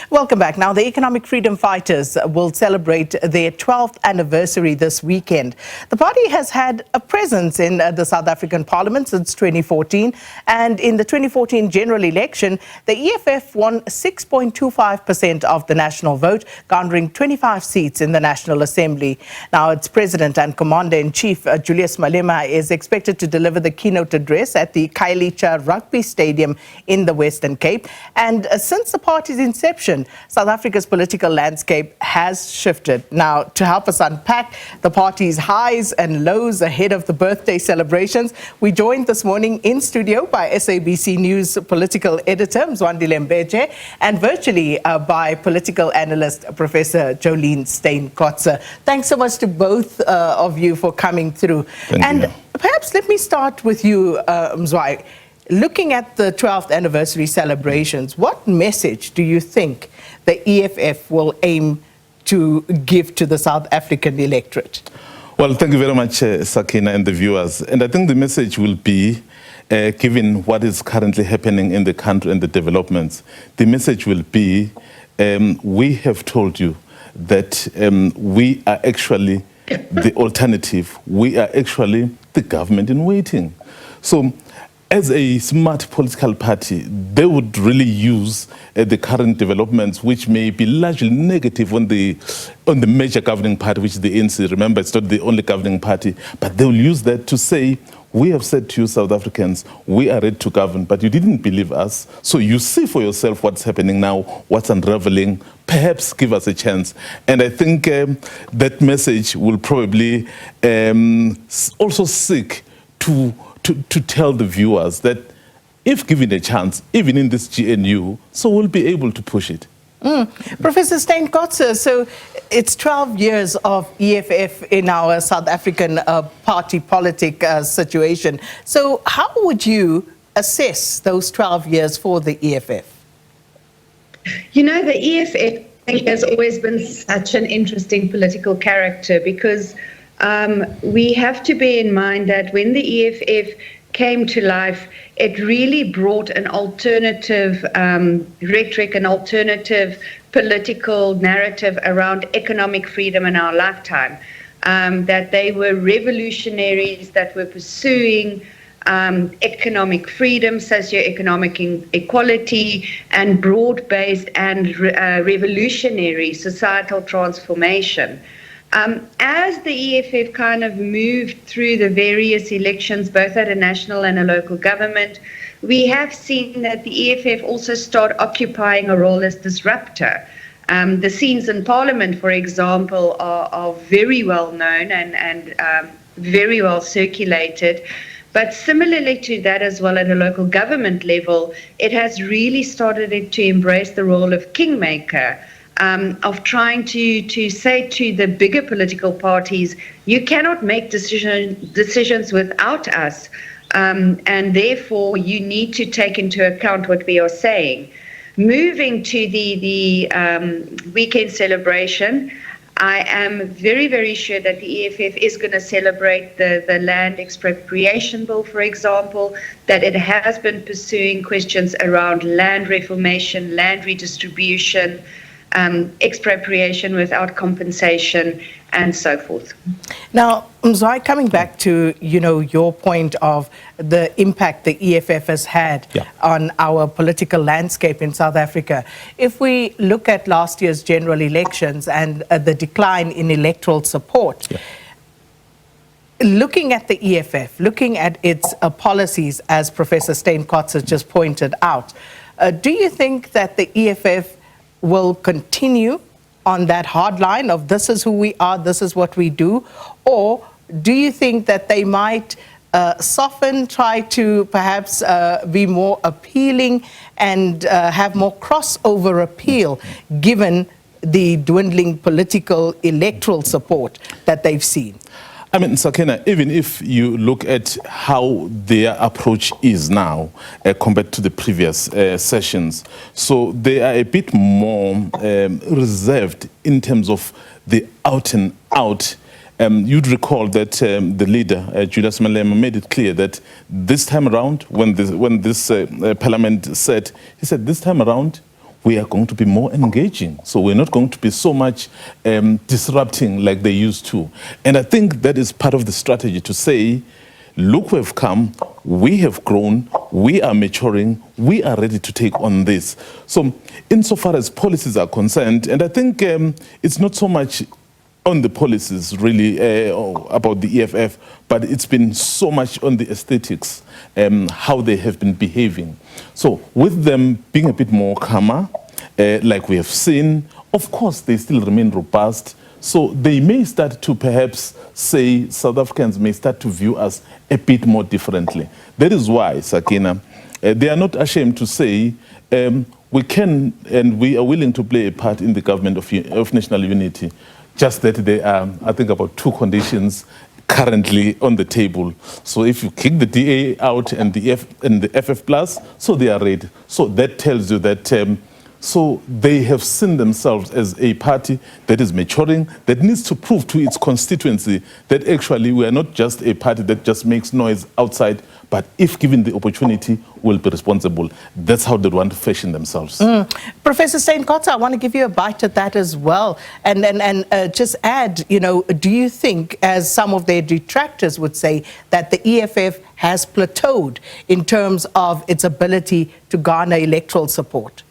Welcome back. Now, the economic freedom fighters will celebrate their 12th anniversary this weekend. The party has had a presence in the South African Parliament since 2014, and in the 2014 general election, the EFF won 6.25% of the national vote, garnering 25 seats in the National Assembly. Now, its president and commander-in-chief, Julius Malema, is expected to deliver the keynote address at the Khayelitsha Rugby Stadium in the Western Cape. And since the party's inception, South Africa's political landscape has shifted. Now, to help us unpack the party's highs and lows ahead of the birthday celebrations, we joined this morning in studio by SABC News political editor Mzwandile Mbeje and virtually by political analyst Professor Joleen Steyn-Kotze. Thanks so much to both of you for coming through. Thank you. Perhaps let me start with you, Mzwai. Looking at the 12th anniversary celebrations, what message do you think the EFF will aim to give to the South African electorate? Well, thank you very much, Sakina, and the viewers. And I think the message will be, given what is currently happening in the country and the developments, the message will be, we have told you that we are actually the alternative. We are actually the government in waiting. So, as a smart political party, they would really use the current developments, which may be largely negative on the major governing party, which is the ANC. Remember, it's not the only governing party, but they will use that to say, we have said to you, South Africans, we are ready to govern, but you didn't believe us. So you see for yourself what's happening now, what's unraveling. Perhaps give us a chance. And I think that message will probably also seek to tell the viewers that if given a chance, even in this GNU, so we'll be able to push it. Professor Steyn-Kotze, so it's 12 years of EFF in our South African party politic situation. So how would you assess those 12 years for the EFF? You know, the EFF has always been such an interesting political character because we have to bear in mind that when the EFF came to life, it really brought an alternative rhetoric, an alternative political narrative around economic freedom in our lifetime. That they were revolutionaries that were pursuing economic freedom, socioeconomic equality, and broad-based and revolutionary societal transformation. As the EFF kind of moved through the various elections, both at a national and a local government, we have seen that the EFF also start occupying a role as disruptor. The scenes in Parliament, for example, are very well known and very well circulated. But similarly to that as well at a local government level, it has really started to embrace the role of kingmaker. Of trying to say to the bigger political parties, you cannot make decisions without us, and therefore you need to take into account what we are saying. Moving to the weekend celebration, I am very, very sure that the EFF is going to celebrate the land expropriation bill, for example, that it has been pursuing questions around land reformation, land redistribution, expropriation without compensation, and so forth. Now, Mzwai, coming back to, your point of the impact the EFF has had on our political landscape in South Africa, if we look at last year's general elections and the decline in electoral support, looking at the EFF, looking at its policies, as Professor Steyn-Kotze just pointed out, do you think that the EFF will continue on that hard line of this is who we are, this is what we do? Or do you think that they might soften, try to perhaps be more appealing and have more crossover appeal given the dwindling political electoral support that they've seen? I mean, Sakina, even if you look at how their approach is now compared to the previous sessions, so they are a bit more reserved in terms of the out and out. You'd recall that the leader, Julius Malema, made it clear that this time around, when this parliament said, he said, this time around, we are going to be more engaging. So we're not going to be so much disrupting like they used to. And I think that is part of the strategy to say, look, we've come, we have grown, we are maturing, we are ready to take on this. So insofar as policies are concerned, and I think it's not so much on the policies really about the EFF, but it's been so much on the aesthetics, how they have been behaving. So with them being a bit more calmer, like we have seen, of course they still remain robust. So they may start to perhaps say South Africans may start to view us a bit more differently. That is why, Sakina, they are not ashamed to say we can and we are willing to play a part in the government of national unity. Just that there are, I think, about 2 conditions currently on the table. So if you kick the DA out and the FF plus, so they are ready. So that tells you that so they have seen themselves as a party that is maturing, that needs to prove to its constituency that actually we are not just a party that just makes noise outside, but if given the opportunity, will be responsible. That's how they want to fashion themselves. Professor Steyn-Kotze, I want to give you a bite at that as well. And just add, you know, do you think, as some of their detractors would say, that the EFF has plateaued in terms of its ability to garner electoral support?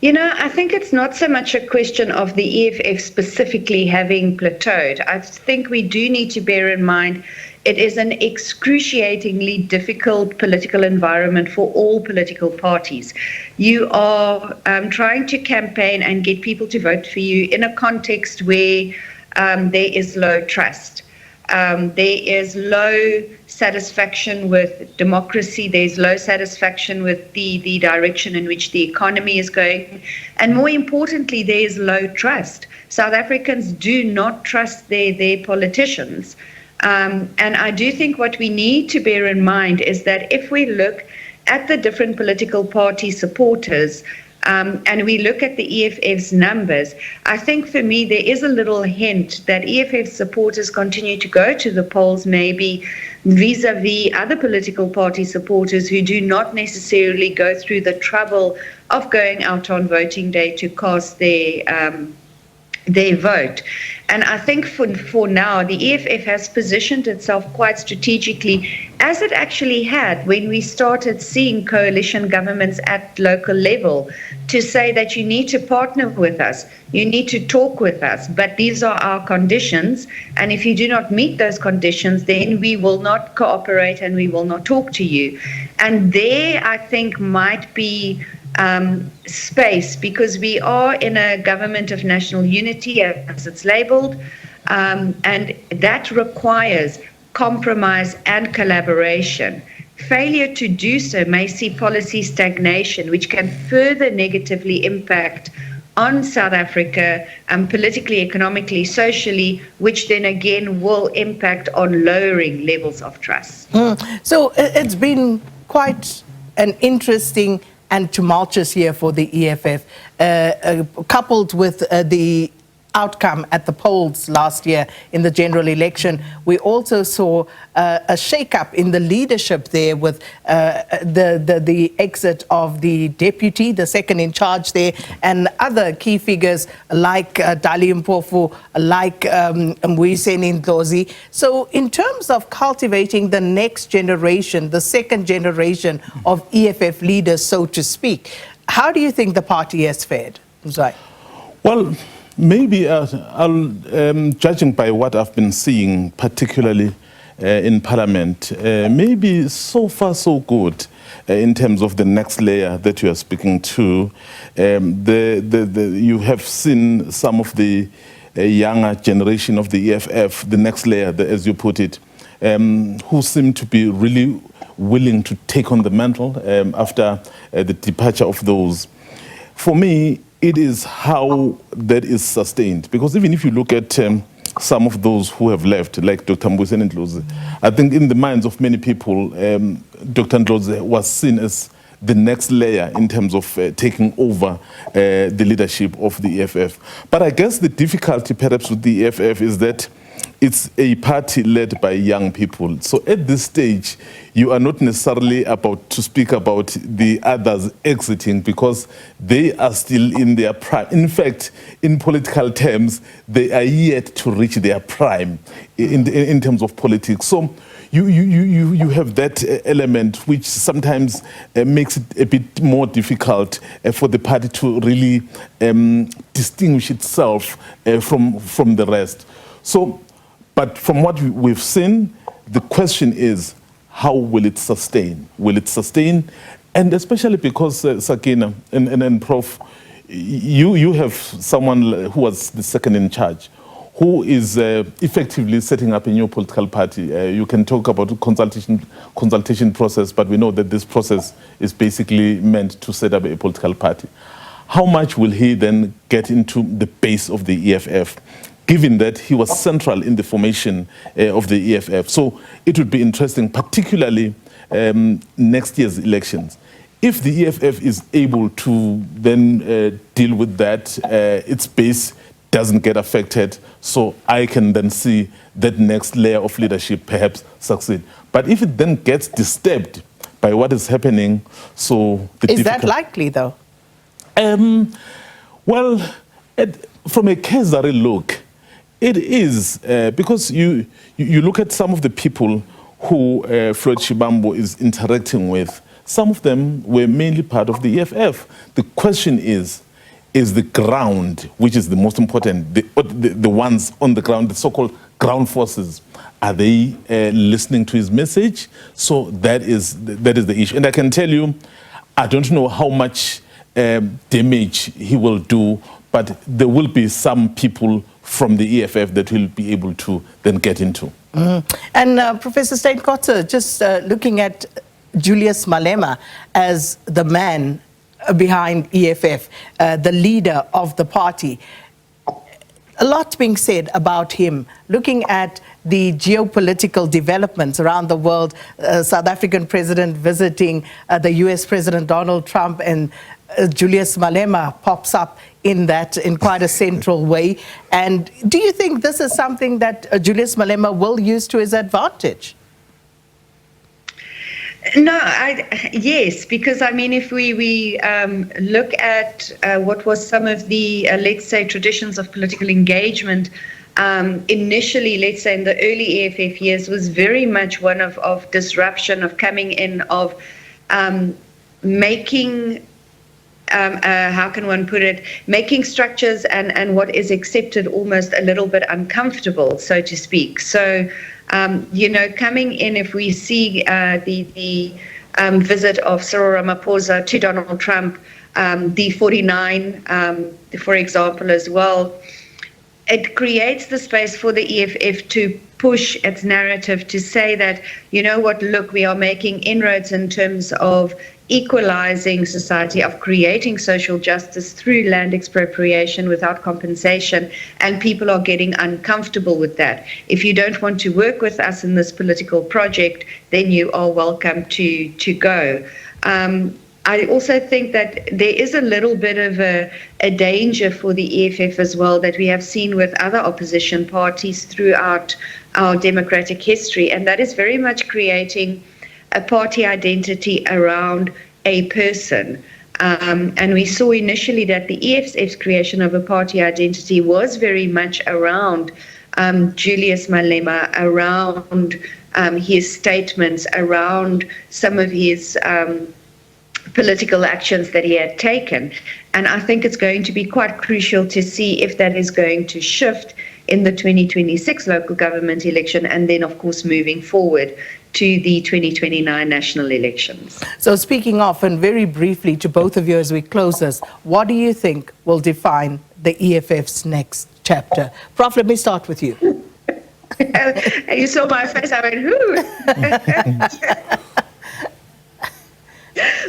You know, I think it's not so much a question of the EFF specifically having plateaued. I think we do need to bear in mind it is an excruciatingly difficult political environment for all political parties. You are trying to campaign and get people to vote for you in a context where there is low trust. There is low satisfaction with democracy. There's low satisfaction with the direction in which the economy is going. And more importantly, there is low trust. South Africans do not trust their politicians. And I do think what we need to bear in mind is that if we look at the different political party supporters, and we look at the EFF's numbers, I think for me there is a little hint that EFF supporters continue to go to the polls maybe vis-a-vis other political party supporters who do not necessarily go through the trouble of going out on voting day to cast their vote. And I think for now, the EFF has positioned itself quite strategically, as it actually had when we started seeing coalition governments at local level, to say that you need to partner with us, you need to talk with us, but these are our conditions, and if you do not meet those conditions, then we will not cooperate and we will not talk to you. And there, I think, might be space, because we are in a government of national unity, as it's labeled, and that requires compromise and collaboration. Failure to do so may see policy stagnation, which can further negatively impact on South Africa, politically, economically, socially, which then again will impact on lowering levels of trust. So it's been quite an interesting and tumultuous year for the EFF, coupled with the outcome at the polls last year in the general election. We also saw a shake-up in the leadership there with the exit of the deputy, the second in charge there, and other key figures like Dali Mpofu, like Mzwandile Ndlozi. So in terms of cultivating the next generation, the second generation of EFF leaders, so to speak, how do you think the party has fared? Mzwai? Well, maybe judging by what I've been seeing, particularly in Parliament, maybe so far so good in terms of the next layer that you are speaking to. You have seen some of the younger generation of the EFF, the next layer, as you put it, who seem to be really willing to take on the mantle after the departure of those. For me, it is how that is sustained. Because even if you look at some of those who have left, like Dr. Mzwandile Ndlozi, I think in the minds of many people, Dr. Ndlozi was seen as the next layer in terms of taking over the leadership of the EFF. But I guess the difficulty perhaps with the EFF is that it's a party led by young people. So at this stage, you are not necessarily about to speak about the others exiting because they are still in their prime. In fact, in political terms, they are yet to reach their prime in terms of politics. So you have that element which sometimes makes it a bit more difficult for the party to really distinguish itself from the rest. So, but from what we've seen, the question is, how will it sustain? Will it sustain? And especially because, Sakina and Prof, you have someone who was the second in charge, who is effectively setting up a new political party. You can talk about the consultation process, but we know that this process is basically meant to set up a political party. How much will he then get into the base of the EFF, given that he was central in the formation of the EFF? So it would be interesting, particularly next year's elections. If the EFF is able to then deal with that, its base doesn't get affected, so I can then see that next layer of leadership perhaps succeed. But if it then gets disturbed by what is happening, so... Is that likely, though? Well, from a cursory look, it is, because you look at some of the people who Floyd Shivambu is interacting with, some of them were mainly part of the EFF. The question is the ground, which is the most important, the ones on the ground, the so-called ground forces, are they listening to his message? So that is the issue. And I can tell you, I don't know how much damage he will do, but there will be some people from the EFF that he'll be able to then get into. And Professor Steyn-Kotze, just looking at Julius Malema as the man behind EFF, the leader of the party. A lot being said about him, looking at the geopolitical developments around the world, South African president visiting the US President Donald Trump, and Julius Malema pops up in quite a central way. And do you think this is something that Julius Malema will use to his advantage? No, yes, because I mean, if we look at what was some of the, let's say, traditions of political engagement, initially, let's say in the early EFF years, was very much one of disruption, of coming in, of making, how can one put it, making structures and what is accepted almost a little bit uncomfortable, so to speak. So, coming in, if we see the visit of Cyril Ramaphosa to Donald Trump, the 49, for example, as well, it creates the space for the EFF to push its narrative to say that, you know what, look, we are making inroads in terms of equalizing society, of creating social justice through land expropriation without compensation, and people are getting uncomfortable with that. If you don't want to work with us in this political project, then you are welcome to go. I also think that there is a little bit of a danger for the EFF as well that we have seen with other opposition parties throughout our democratic history, and that is very much creating a party identity around a person. And we saw initially that the EFF's creation of a party identity was very much around Julius Malema, around his statements, around some of his political actions that he had taken. And I think it's going to be quite crucial to see if that is going to shift in the 2026 local government election, and then, of course, moving forward to the 2029 national elections. So speaking of, and very briefly to both of you as we close this, what do you think will define the EFF's next chapter? Prof, let me start with you. You saw my face, I went, who?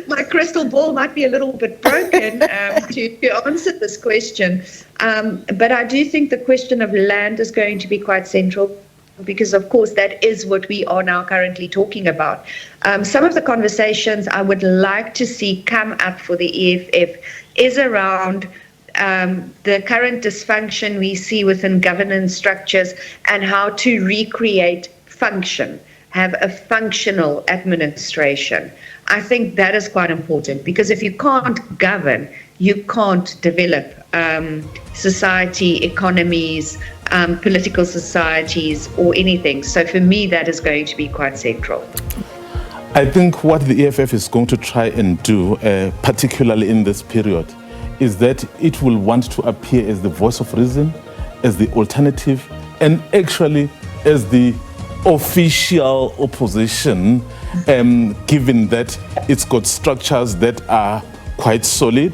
My crystal ball might be a little bit broken to answer this question. But I do think the question of land is going to be quite central, because, of course, that is what we are now currently talking about. Some of the conversations I would like to see come up for the EFF is around the current dysfunction we see within governance structures and how to recreate function, have a functional administration. I think that is quite important, because if you can't govern, you can't develop society, economies, political societies, or anything. So for me, that is going to be quite central. I think what the EFF is going to try and do, particularly in this period, is that it will want to appear as the voice of reason, as the alternative, and actually as the official opposition, given that it's got structures that are quite solid,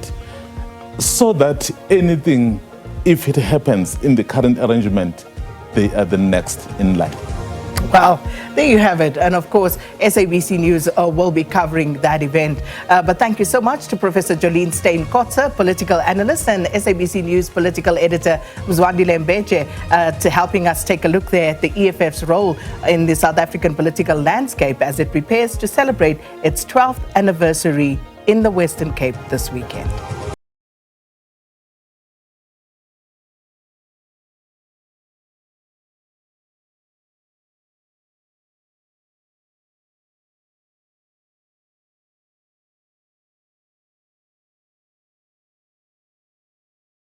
so that anything, if it happens in the current arrangement, they are the next in line. Well, there you have it. And of course, SABC News will be covering that event. But thank you so much to Professor Joleen Steyn-Kotze, political analyst, and SABC News political editor Mzwandile Mbeje, to helping us take a look there at the EFF's role in the South African political landscape as it prepares to celebrate its 12th anniversary in the Western Cape this weekend.